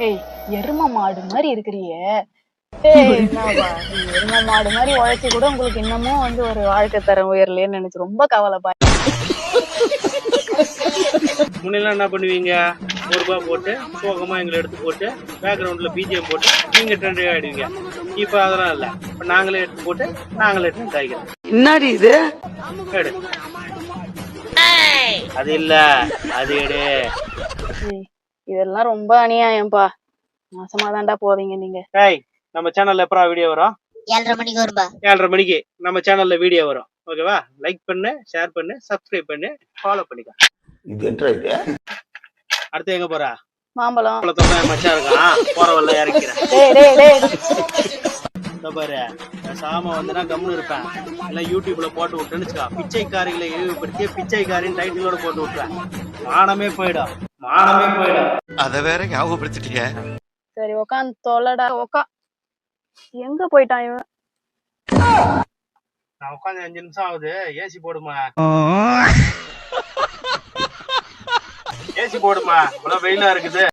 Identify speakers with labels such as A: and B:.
A: ஏய், எரும மாடு மாதிரி இருக்கிறியே. ஏய், என்னவா நீ எரும மாடு மாதிரி உழைச்சி கூட உங்களுக்கு இன்னமும் வந்து ஒரு வாழ்க்கை தரம் உயரலையேன்னு நினைச்சு ரொம்ப கவலைப்பா.
B: முன்னெல்லாம் என்ன பண்ணுவீங்க? ₹1 போட்டு சோகமா எங்களை எடுத்து போட்டு பேக்ரவுண்ட்ல பிஜிஎம் போட்டு நீங்க ட்ரெண்ட் ஆயிடுவீங்க. இப்ப அதெல்லாம் இல்ல. இப்ப நாங்களே எடுத்து போட்டு நாங்களே ட்ரெண்ட் ஆகிக்கிறோம்.
C: என்னடி இது?
B: எடு. அது இல்ல, அது எடு.
A: ஏய், இதெல்லாம் ரொம்ப அநியாயம்ப்பா. நாசமாதான்டா போவீங்க நீங்க.
B: ஏய், நம்ம சேனல்ல எப்பறம் வீடியோ வரும்?
D: 7:30 மணிக்கு வரும்பா.
B: 7:30 மணிக்கு நம்ம சேனல்ல வீடியோ வரும். ஓகேவா? லைக் பண்ணு, ஷேர் பண்ணு, சப்ஸ்கிரைப் பண்ணு, ஃபாலோ பண்ணிக்க.
C: இது என்ன இது?
B: அடுத்து எங்க போற?
A: மாம்பழம்.
B: மாம்பழத்தான் மச்சான் இருக்கான். போற வல்ல இறக்கிறேன்.
A: டேய் டேய் டேய்.
B: இந்த பாரு, பேசாம வந்துனா கம்முன்னு இருப்பேன். எல்லாம் யூடியூப்ல போட்டு விட்டுன்னு வச்சுக்கோ. பிச்சைக்காரிகளை இழிவுபடுத்தி பிச்சைக்காரின் டைட்டிலோட போட்டு விட்டுறேன். மானமே போயிடும், மானமே போயிடும்.
E: அத வேற ஞாபகப்படுத்திட்டீங்க.
A: சரி உக்காந்து தொலைடா. எங்க போயிட்டான் இவன்?
B: நான் உட்காந்து 5 நிமிஷம் ஆகுது. ஏசி போடுமா, ஏசி போடுமா. இவ்வளவு வெயிலா இருக்குது.